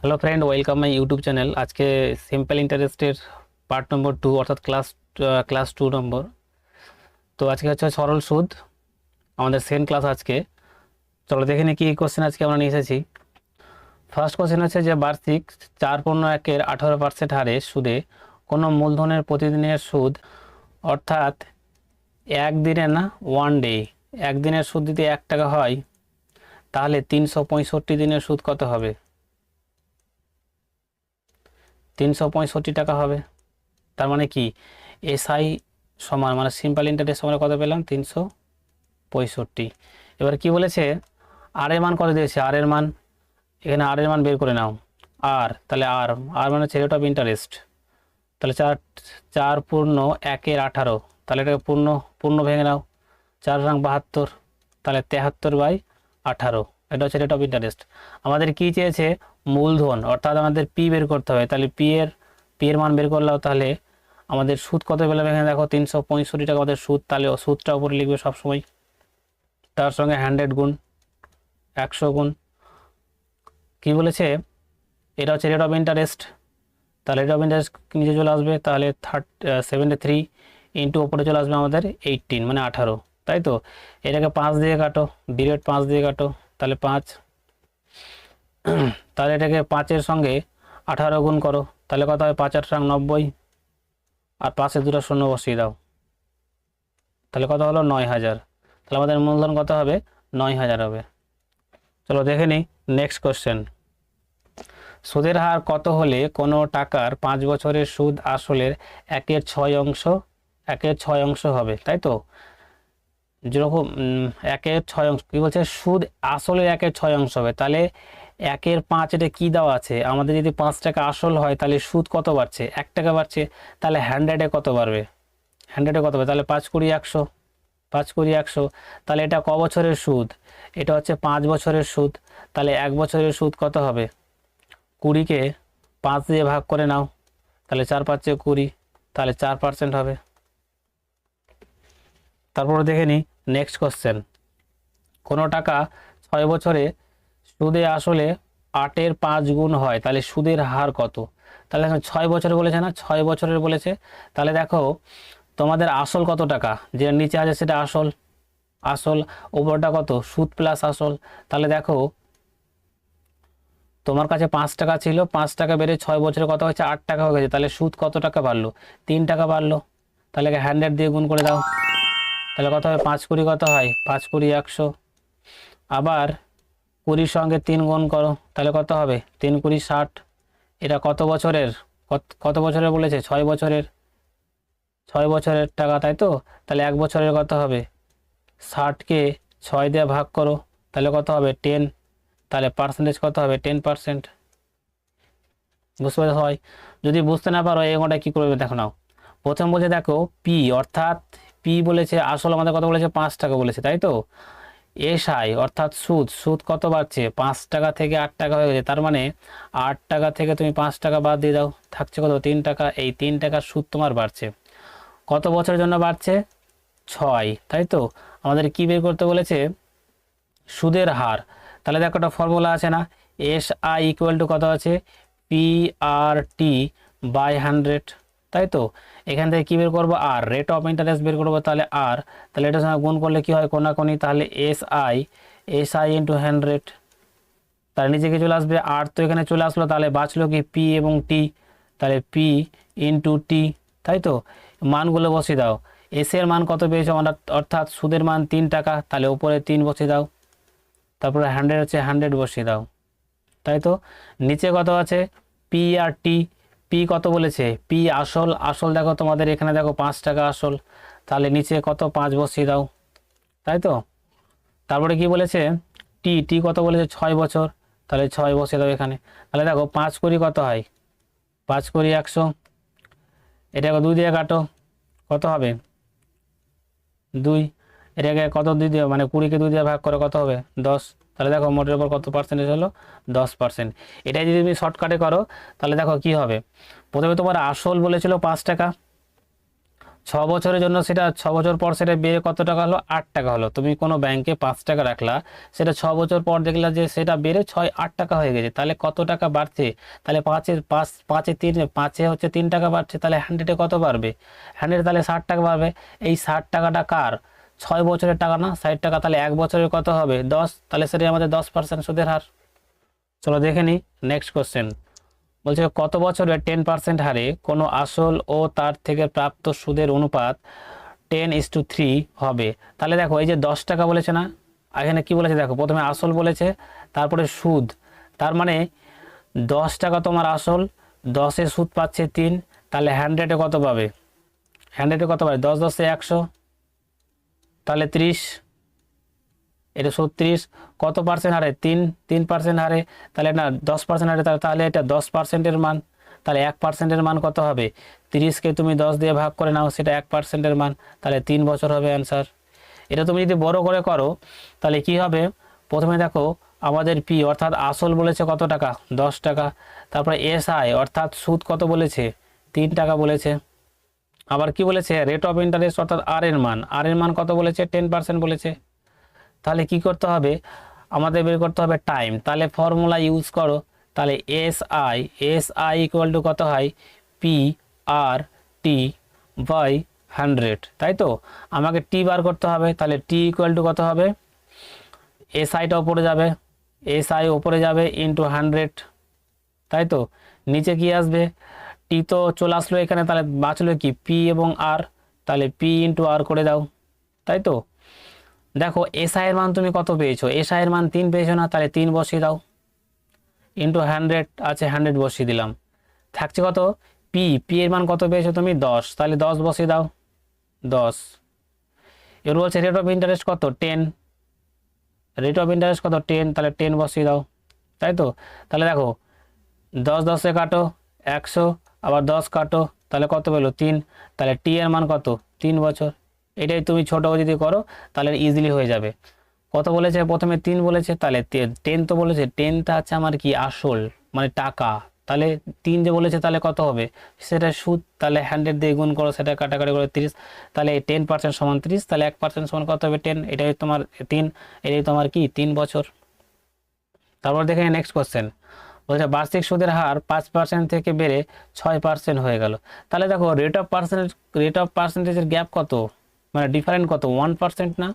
Hello friend, welcome my YouTube channel. আজকে simple ইন্টারেস্টের part number 2 অর্থাৎ ক্লাস 2 নম্বর। তো আজকে হচ্ছে সরল সুদ, আমাদের সেকেন্ড ক্লাস আজকে। চলো দেখে নিই কী কোশ্চেন আজকে আমরা নিয়ে এসেছি। ফার্স্ট কোশ্চেন হচ্ছে যে বার্ষিক 4.1-এর 18% হারে সুদে কোনো মূলধনের প্রতিদিনের সুদ, অর্থাৎ একদিনে না, ওয়ান ডে, একদিনের সুদ যদি 1 টাকা হয় তাহলে 365 দিনের সুদ কত হবে? 365 টাকা হবে। তার মানে কি, এসআই সমান মানে সিম্পল ইন্টারেস্ট সমান কত পেলাম? 365। এবার কি বলেছে, আর এর মান কত দিয়েছে? আর এর মান, এখানে আর এর মান বের করে নাও। আর তাহলে আর আর মানে হচ্ছে রেট অফ ইন্টারেস্ট। তাহলে 4 পূর্ণ 1-এর 18, তাহলে এটাকে পূর্ণ পূর্ণ ভেঙে নাও। 4 রং 72, তাহলে 73/18, এটা হচ্ছে রেট অফ ইন্টারেস্ট। আমাদের কি চেয়েছে? মূলধন, অর্থাৎ আমাদের পি বের করতে হবে। তাহলে পি এর মান বের করলাম, তাহলে আমাদের সুদ কত পেলাম? এখানে দেখো 365 টাকা আমাদের সুদ, তাহলে সুদটা উপরে লিখবে সবসময়, তার সঙ্গে 100 গুণ, 100 গুণ। কি বলেছে? এটা হচ্ছে রেট অফ ইন্টারেস্ট, তাহলে রেট অফ ইন্টারেস্ট নিচে চলে আসবে, তাহলে 73 ইন্টু ওপরে চলে আসবে আমাদের 18 মানে 18, তাই তো? এটাকে 5 দিয়ে কাটো, ডিরেক্ট 5 দিয়ে কাটো, তাহলে 5, তাহলে এটাকে 5-এর সঙ্গে 18 গুণ করো, তাহলে কত হয়? 5×8=90, আর 5-এ 2টা শূন্য বসিয়ে দাও, তাহলে কত হলো? 9000। তাহলে আমাদের মূলধন কত হবে? 9000 হবে। চলো দেখে নিই নেক্সট কোশ্চেন। সুদের হার কত হলে কোনো টাকার 5 বছরের সুদ আসলের 1/6 হবে? তাই তো, যেরকম 1/6 কি বলছে? সুদ আসলের 1/6 হবে, তাহলে 1/5 এটা কি দেওয়া আছে আমাদের? যদি 5 টাকা আসল হয় তাহলে সুদ কত বাড়ছে? 1 টাকা বাড়ছে, তাহলে 100-এ কত বাড়বে? 100-এ কত হবে? তাহলে 5×20=100, 5×20=100, তাহলে এটা ক বছরের সুদ? এটা হচ্ছে 5 বছরের সুদ, তাহলে 1 বছরের সুদ কত হবে? 20-কে 5 দিয়ে ভাগ করে নাও, তাহলে 4×5=20, তাহলে 4% হবে। তারপরে দেখে নিই নেক্সট কোশ্চেন। কোনো টাকা 6 বছরে সুদে আসলে 8-এর 5 গুণ হয়, তাহলে সুদের হার কত? তাহলে এখন 6 বছরে বলেছে না, 6 বছরের বলেছে, তাহলে দেখো তোমাদের আসল কত টাকা, যে নিচে আছে সেটা আসল, আসল ওপরটা কত? সুদ প্লাস আসল। তাহলে দেখো তোমার কাছে 5 টাকা ছিল, 5 টাকা বেড়ে 6 বছরে কত হয়েছে? 8 টাকা হয়ে গেছে, তাহলে সুদ কত টাকা বাড়লো? 3 টাকা বাড়লো। তাহলে 100 দিয়ে গুণ করে দাও, তাহলে কত হবে? 5×20 কত হয়? 5×20=100। আবার 20-র সঙ্গে 3 গুণ করো, তাহলে কত হবে? 3×20=60। এটা কত বছরের, কত বছরের বলেছে? 6 বছরের, 6 বছরের টাকা, তাই তো? তাহলে 1 বছরের কত হবে? 60-কে 6 দিয়ে ভাগ করো, তাহলে কত হবে? 10, তাহলে পার্সেন্টেজ কত হবে? 10%। বুঝতে পারছো সবাই? যদি বুঝতে না পারো এই অঙ্কটা কী করবে দেখো নাও। প্রথম বলছে দেখো পি, অর্থাৎ পি বলেছে আসল আমাদের কত বলেছে? 5 টাকা বলেছে, তাই তো? এসআই অর্থাৎ সুদ, সুদ কত বাড়ছে? 5 টাকা থেকে 8 টাকা হয়ে গেছে, তার মানে 8 টাকা থেকে তুমি 5 টাকা বাদ দিয়ে দাও, থাকছে কত? 3 টাকা। এই 3 টাকার সুদ তোমার বাড়ছে, কত বছরের জন্য বাড়ছে? 6, তাই তো? আমাদের কি বের করতে বলেছে? সুদের হার। তাহলে দেখো একটা ফর্মুলা আছে না, এসআই ইকুয়াল টু কত আছে? PRT/100, তাই তো? এখান থেকে কি বের করবো? আর রেট অফ ইন্টারেস্ট বের করবো, তাহলে আর, তাহলে এটার সঙ্গে গুণ করলে কি হয়? কোনাকুনি, তাহলে এসআই ইন্টু 100, তাহলে নিচে কি চলে আসবে? আর তো এখানে চলে আসলো, তাহলে বাঁচলো কি? পি এবং টি, তাহলে পি ইন্টু টি, তাই তো? মানগুলো বসিয়ে দাও। এস এর মান কত পেয়েছো আমরা? অর্থাৎ সুদের মান 3 টাকা, তাহলে উপরে 3 বসিয়ে দাও, তারপরে 100 হচ্ছে 100 বসিয়ে দাও, তাই তো? নিচে কত আছে? পি আর টি। পি কত বলেছে? পি আসল, আসল দেখো তোমাদের এখানে দেখো 5 টাকা আসল, তাহলে নিচে কত? 5 বসিয়ে দাও, তাই তো? তারপরে কি বলেছে? টি, টি কত বলেছে? 6 বছর, তাহলে 6 বসিয়ে দাও এখানে। তাহলে দেখো 5×20 কত হয়? 5×20=100, এটাকে 2 দিয়ে কাটো, কত হবে? 2। এটাকে কত 2 দিয়ে মানে 20-কে 2 দিয়ে ভাগ করে কত হবে? 10। তাহলে দেখো মোটের উপর কত পার্সেন্টেজ হলো? 10%। এটাই যদি তুমি শর্টকাটে করো তাহলে দেখো কি হবে। প্রথমে তোমার আসল বলেছিল 5 টাকা, বছরের জন্য সেটা 6 বছর পর সেটা বেড়ে কত টাকা হলো, 8 টাকা হলো। তুমি কোনো ব্যাংকে 5 টাকা রাখলা, সেটা 6 বছর পর দেখলা যে সেটা বেড়ে 8 টাকা হয়ে গেছে, তাহলে কত টাকা বাড়ছে? তাহলে পাঁচে হচ্ছে 3 টাকা বাড়ছে, তাহলে 100-এ কত বাড়বে? 100 তাহলে 60 টাকা বাড়বে। এই 60 টাকাটা কার? 6 বছরের টাকা না, 60 টাকা। তাহলে 1 বছরের কত হবে? 10, তাহলে সেটা আমাদের 10% সুদের হার। চলো দেখে নিই নেক্সট কোশ্চেন। বলছে কত বছরে 10% হারে কোনো আসল ও তার থেকে প্রাপ্ত সুদের অনুপাত 10:3 হবে? তাহলে দেখো এই যে 10 টাকা বলেছে না, এখানে কি বলেছে দেখো, প্রথমে আসল বলেছে, তারপরে সুদ। তার মানে 10 টাকা তোমার আসল, 10-এ সুদ পাচ্ছে 3, তাহলে 100-এ কত পাবে? 100-এ কত পাবে? 10 × 10 = 100, তাহলে 30, এটা 36। কত পার্সেন্ট হারে? 3% হারে, তাহলে না 10% হারে, তাহলে এটা 10%-এর মান। তাহলে 1%-এর মান কত হবে? 30-কে তুমি 10 দিয়ে ভাগ করে নাও, সেটা 1%-এর মান, তাহলে 3 বছর হবে অ্যান্সার। এটা তুমি যদি বড় করে করো তাহলে কি হবে? প্রথমে দেখো আমাদের পি অর্থাৎ আসল বলেছে কত টাকা? 10 টাকা। তারপরে এসআই অর্থাৎ সুদ কত বলেছে? 3 টাকা বলেছে। আবার কি বলেছে? রেট অফ ইন্টারেস্ট অর্থাৎ আর এর মান কত বলেছে? 10% বলেছে। তাহলে কি করতে হবে? আমাদের বের করতে হবে টাইম। তাহলে ফর্মুলা ইউজ করো। তাহলে এসআই ইকুয়াল টু কত হয়? পি আর টি বাই 100, তাই তো? আমাকে টি বার করতে হবে, তাহলে টি ইকুয়াল টু কত হবে? এসআইটা ওপরে যাবে, এসআই ওপরে যাবে ইন্টু 100, তাই তো? নিচে কি আসবে? টি তো চলে আসলো এখানে, তাহলে বাঁচলো কি? পি এবং আর, তাহলে পি ইন্টু আর করে দাও, তাই তো? দেখো এসআই এর মান তুমি কত পেয়েছো? এসআই এর মান 3 পেয়েছো না, তাহলে 3 বসিয়ে দাও, ইন্টু 100 আছে, 100 বসিয়ে দিলাম। থাকছে কত? পি এর মান কত পেয়েছো তুমি? 10, তাহলে 10 বসিয়ে দাও, 10। এবার বলছে রেট অফ ইন্টারেস্ট কত? 10, রেট অফ ইন্টারেস্ট কত? 10, তাহলে 10 বসিয়ে দাও, তাই তো? তাহলে দেখো 10 10-এ কাটো 100, আবার 10 কাটো, তাহলে কত পেলো? 3, তাহলে টি এর মান কত? 3 বছর। এটাই তুমি ছোট যদি করো তাহলে ইজিলি হয়ে যাবে। কত বলেছে? প্রথমে 3 বলেছে, তাহলে 10 তো বলেছে, 10টা আছে আমার কি? আসল মানে টাকা। তাহলে 3 যে বলেছে তাহলে কত হবে? সেটা সুদ, তাহলে 100 দিয়ে গুণ করো, সেটা কাটাকাটি করে 30, তাহলে 10% সমান 30, তাহলে 1% সমান কত হবে? 10, এটাই তোমার 3, এটাই তোমার কি? 3 বছর। তারপর দেখে নেক্সট কোশ্চেন। বলছে বার্ষিক সুদের হার 5% থেকে বেড়ে 6% হয়ে গেল। তাহলে দেখো রেট অফ পার্সেন্টেজের গ্যাপ কত, মানে ডিফারেন্ট কত? 1% না?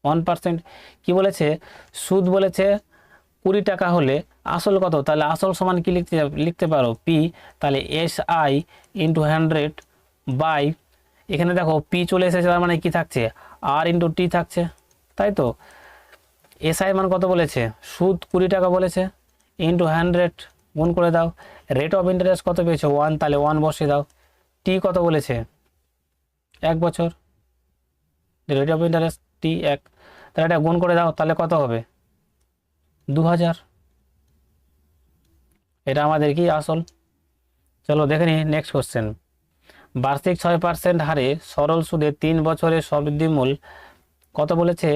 1%। কি বলেছে? সুদ বলেছে 20 টাকা হলে আসল কত? তাহলে আসল সমান কি লিখতে পারো? পি, তাহলে এসআই ইন্টু 100 বাই, এখানে দেখো পি চলে এসেছে, তার মানে কি থাকছে? আর ইন্টু টি থাকছে, তাই তো? এসআই মান কত বলেছে? সুদ 20 টাকা বলেছে, ইন্টু 100 গুণ করে দাও। রেট অফ ইন্টারেস্ট কত পেয়েছো? 1, তাহলে 1 বসিয়ে দাও। টি কত বলেছে? 1 বছর, রেট অফ ইন্টারেস্ট টি 1, তাহলে এটা গুণ করে দাও, তাহলে কত হবে? 2000। এটা আমাদের কি? আসল। চলো দেখে নিই নেক্সট কোশ্চেন। বার্ষিক 6% হারে সরল সুদে 3 বছরের সবৃদ্ধিমূল কত বলেছে?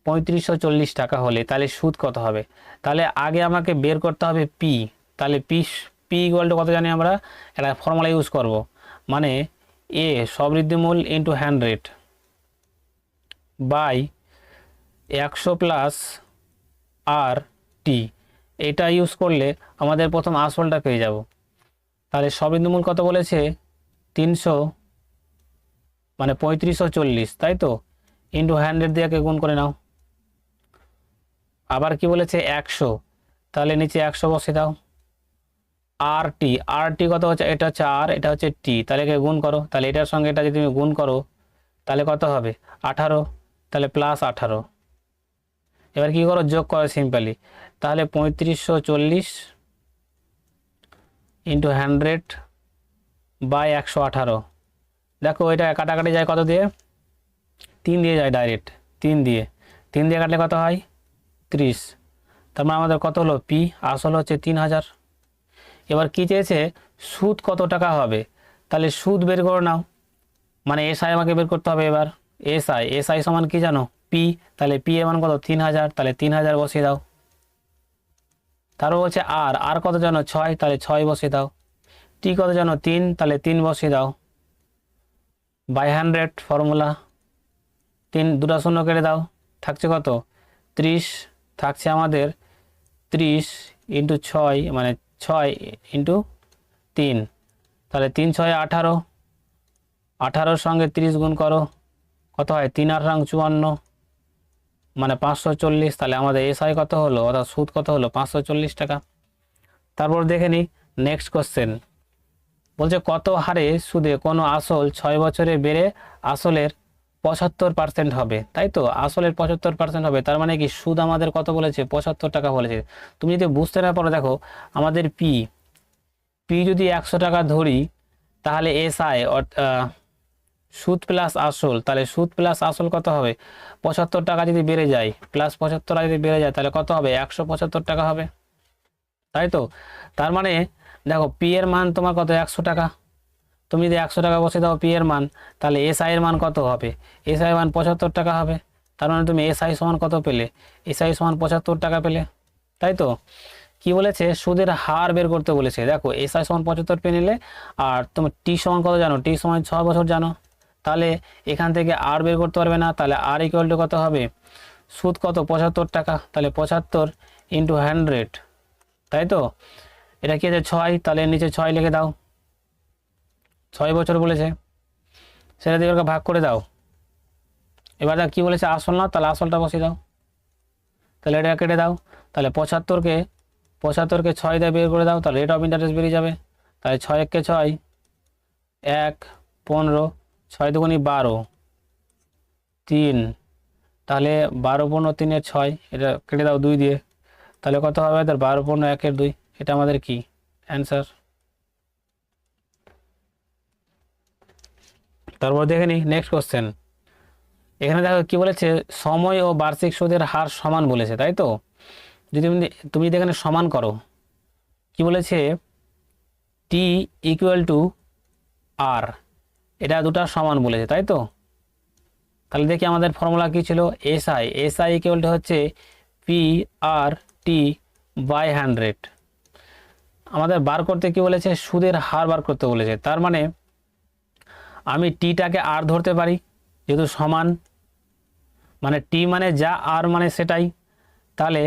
3540 টাকা হলে তাহলে সুদ কত হবে? তাহলে আগে আমাকে বের করতে হবে পি। তাহলে পি ইকুয়াল টু কত জানি আমরা? একটা ফর্মুলা ইউজ করব, মানে এ সবৃদ্ধিমূল ইন্টু 100 বাই 100 প্লাস আর টি। এটা ইউজ করলে আমাদের প্রথম আসলটা পেয়ে যাব। তাহলে সবৃদ্ধিমূল কত বলেছে? 300, মানে 3540, তাই তো? ইন্টু 100 দিয়ে গুণ করে নাও। আবার কি বলেছে? 100, তাহলে নিচে 100 বসে দাও। আর টি কত হচ্ছে? এটা হচ্ছে আর, এটা হচ্ছে টি, তাহলে একে গুণ করো। তাহলে এটার সঙ্গে এটা যদি তুমি গুণ করো তাহলে কত হবে? 18, তাহলে প্লাস 18। এবার কি করো? যোগ করো সিম্পলি। তাহলে 3540 ইন্টু 100 বাই 118। দেখো এটা কাটাকাটি যায় কত দিয়ে? 3 দিয়ে যায় ডাইরেক্ট, 3 দিয়ে কাটলে কত হয়? 30। তার মানে আমাদের কত হলো? পি আসল হচ্ছে 3000। এবার কি চেয়েছে? সুদ কত টাকা হবে? তাহলে সুদ বের করে নাও, মানে এসআই আমাকে বের করতে হবে। এবার এসআই সমান কি জানো? পি, তাহলে পি এর মান কত? 3000, তাহলে 3000 বসিয়ে দাও। তারপর বলছে আর কত জানো? 6, তাহলে 6 বসিয়ে দাও। টি কত জানো? 3, তাহলে 3 বসিয়ে দাও। বাই 100 ফর্মুলা, দুটা শূন্য কেটে দাও, থাকছে কত 30, থাকছে আমাদের 30 ইন্টু 6 মানে 6 ইন্টু 3, তাহলে 3 6 18, 18-র সঙ্গে 30 গুণ করো, কত হয় 3 8 54, মানে 540। তাহলে আমাদের এসআই কত হলো, অর্থাৎ সুদ কত হলো 540 টাকা। তারপর দেখে নিই নেক্সট কোশ্চেন, বলছে কত হারে সুদে কোনো আসল 6 বছরে বেড়ে আসলের 75% হবে, তাই তো আসলের 75% হবে, তার মানে কি সুদ আমাদের কত বলেছে 75 টাকা বলেছে। তুমি যদি বুঝতে না পারো, দেখো আমাদের পি যদি 100 টাকা ধরি, তাহলে এসআই সুদ প্লাস আসল, তাহলে সুদ প্লাস আসল কত হবে 75 টাকা যদি বেড়ে যায়, প্লাস 75 টাকা যদি বেড়ে যায়, তাহলে কত হবে 175 টাকা হবে, তাই তো। তার মানে দেখো পি এর মান তোমার কত 100 টাকা, তুমি যদি 100 টাকা বসে দাও পি এর মান, তাহলে এসআই এর মান কত হবে, এসআই মান 75 টাকা হবে। তার মানে তুমি এসআই সমান কত পেলে, এসআই সমান 75 টাকা পেলে, তাই তো। কি বলেছে সুদের হার বের করতে বলেছে, দেখো এসআই সমান 75 পেয়ে নিলে, আর তুমি টি সমান কত জানো, টি সমান 6 বছর জানো, তাহলে এখান থেকে আর বের করতে পারবে না, তাহলে আর ইকুয়াল টু কত হবে, সুদ কত 75 টাকা, তাহলে 75 ইন্টু 100, তাই তো। এটা কি আছে 6, তাহলে নিচে 6 লিখে দাও, 6 বছর বলেছে, সেটা দিয়ে ওকে ভাগ করে দাও। এবার দেখ কী বলেছে আসল না, তাহলে আসলটা বসিয়ে দাও, তাহলে এটা কেটে দাও, তাহলে 75কে 6 দিয়ে বের করে দাও, তাহলে রেট অফ ইন্টারেস্ট বেরিয়ে যাবে, তাহলে 6 1 6, 1 15, 6 দুগুণি 12, 3, তাহলে 12 15 3 6, এটা কেটে দাও 2 দিয়ে, তাহলে কত হবে, তার 12 15 1 2, এটা আমাদের কি অ্যান্সার। তারপর দেখে নিই নেক্সট কোশ্চেন, এখানে দেখো কি বলেছে সময় ও বার্ষিক সুদের হার সমান বলেছে, তাই তো। যদি তুমি যদি এখানে সমান করো, কি বলেছে টি ইকুয়াল টু আর, এটা দুটা সমান বলেছে, তাই তো। তাহলে দেখি আমাদের ফর্মুলা কি ছিল, এসআই ইকুয়াল টু হচ্ছে পি আর টি বাই 100। আমাদের বার করতে কি বলেছে সুদের হার বার করতে বলেছে, তার মানে আমি টিটাকে আর ধরতে পারি, যেহেতু সমান, মানে টি মানে যা আর মানে সেটাই, তাহলে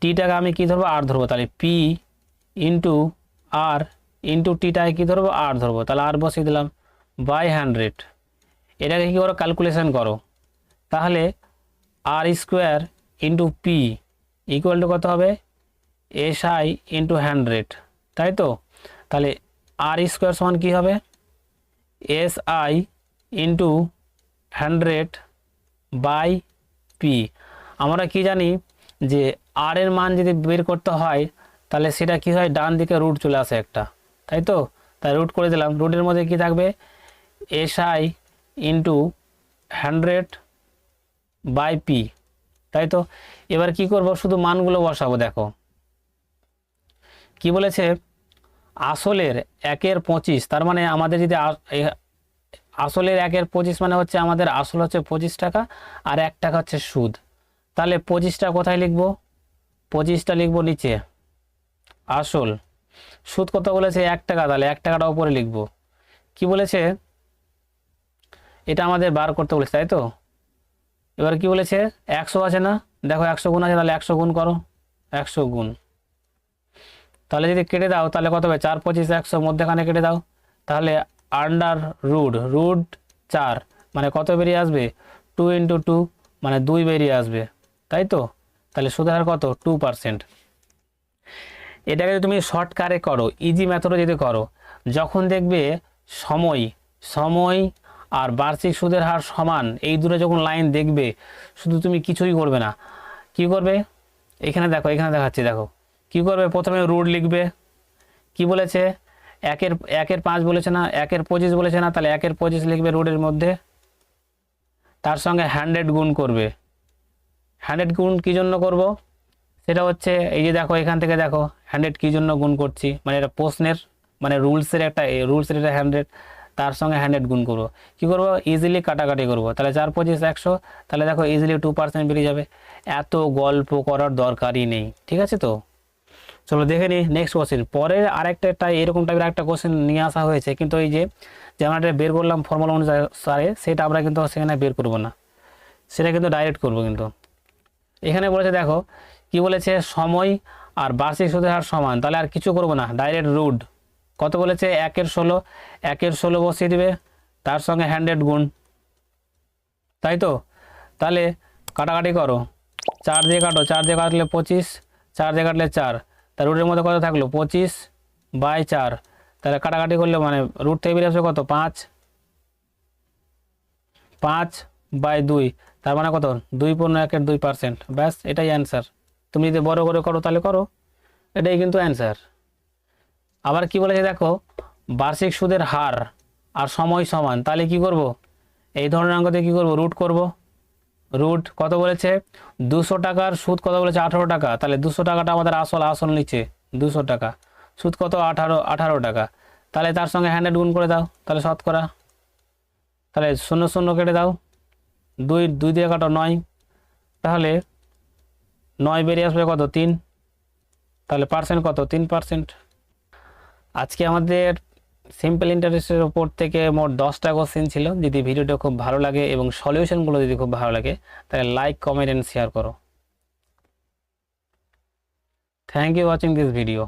টিটাকে আমি কি ধরবো আর ধরবো, তাহলে পি ইন্টু আর ইন্টু টিটাকে কি ধরবো আর ধরবো, তাহলে আর বসিয়ে দিলাম বাই 100। এটাকে কি করো ক্যালকুলেশন করো, তাহলে আর square into P equal to কত হবে এসআই ইন্টু 100, তাই তো। তাহলে আর স্কোয়ার সমান কী হবে এসআই ইন্টু 100 বাই পি। আমরা কি জানি যে আর এর মান যদি বের করতে হয়, তাহলে সেটা কি হয় ডান দিকে রুট চলে আসে একটা, তাই তো। তাই রুট করে দিলাম, রুটের মধ্যে কি থাকবে এসআই ইন্টু 100 বাই পি, তাই তো। এবার কি করব শুধু মানগুলো বসাবো, দেখো কি বলেছে আসলের 1/25, তার মানে আমাদের যদি আসলের 1/25 মানে হচ্ছে আমাদের আসল হচ্ছে 25 টাকা আর 1 টাকা হচ্ছে সুদ, তাহলে 25টা কোথায় লিখবো, 25টা লিখবো নিচে, আসল সুদ কত বলেছে 1 টাকা, তাহলে 1 টাকাটা উপরে লিখবো। কি বলেছে এটা আমাদের বার করতে বলেছে, তাই তো। এবার কি বলেছে 100 আছে না, দেখো 100 গুণ আছে, তাহলে 100 গুণ করো, 100 গুণ, তাহলে যদি কেটে দাও তাহলে কত হবে 4 25 100, মধ্যেখানে কেটে দাও, তাহলে আন্ডার রুট 4 মানে কত বেরিয়ে আসবে 2 ইন্টু 2 মানে 2 বেরিয়ে আসবে, তাই তো। তাহলে সুদের হার কত 2%। এটাকে যদি তুমি শর্টকারে করো, ইজি মেথডে যদি করো, যখন দেখবে সময় আর বার্ষিক সুদের হার সমান, এই দুটো যখন লাইন দেখবে, শুধু তুমি কিছুই করবে না, কি করবে এখানে দেখো, এখানে দেখাচ্ছি, দেখো কি করবে, প্রথমে রুট লিখবে, কি বলেছে 1/5 বলেছে না, 1/25 বলেছে না, তাহলে 1/25 লিখবে রুটের মধ্যে, তার সঙ্গে 100 গুণ করবে। 100 গুণ কী জন্য করব, সেটা হচ্ছে এই যে দেখো এখান থেকে দেখো 100 কী জন্য গুণ করছি, মানে এটা প্রশ্নের মানে রুলসের এটা 100, তার সঙ্গে 100 গুণ করবো, কী করবো ইজিলি কাটাকাটি করবো, তাহলে 4 25 100, তাহলে দেখো ইজিলি 2% বেরিয়ে যাবে। এত গল্প করার দরকারই নেই, ঠিক আছে তো। চলো দেখে নিই নেক্সট কোশ্চেন। পরের আরেকটা এরকম টাইপের একটা কোশ্চেন নিয়ে আসা হয়েছে, কিন্তু এই যে আমরা এটা বের করলাম ফর্মুলা অনুসারে, সেটা আমরা কিন্তু সেখানে বের করব না, সেটা কিন্তু ডাইরেক্ট করব। কিন্তু এখানে বলেছে দেখো কি বলেছে, সময় আর বার্ষিক সুদের হার সমান, তাহলে আর কিছু করব না, ডাইরেক্ট রুট। কত বলেছে 1/16, 1/16 বসিয়ে দিবে, তার সঙ্গে 100 গুণ, তাই তো। তাহলে কাটাকাটি করো, 4 দিয়ে কাটো, 4 দিয়ে কাটলে 25, 4 দিয়ে কাটলে 4, তার রুটের মধ্যে কত থাকলো 25/4, তাহলে কাটাকাটি করলে মানে রুট থেকে বেরিয়ে আসবে কত 5, 5/2, তার মানে কত 2.1%। ব্যাস এটাই অ্যান্সার। তুমি যদি বড় করে করো তাহলে করো, এটাই কিন্তু অ্যান্সার। আবার কি বলেছে দেখো, বার্ষিক সুদের হার আর সময় সমান, তাহলে কি করব, এই ধরনের অঙ্কতে কি করব, রুট করব। রুট কত বলেছে 200 টাকার সুদ কত বলেছে 18 টাকা, তাহলে 200 টাকাটা আমাদের আসল নিচে 200 টাকা, সুদ কত 18 টাকা, তাহলে তার সঙ্গে 100 গুণ করে দাও, তাহলে শতকরা, তাহলে 0 0 কেটে দাও, 2 দিয়ে কাটো 9, তাহলে 9 বেরিয়ে আসবে কত 3, তাহলে পার্সেন্ট কত 3%। আজকে আমাদের সিম্পল ইন্টারেস্টের উপর থেকে মোট 10টা কোশ্চেন ছিল। যদি ভিডিওটা খুব ভালো লাগে এবং সলিউশনগুলো যদি খুব ভালো লাগে, তাহলে লাইক, কমেন্ট এন্ড শেয়ার করো। Thank you watching this video.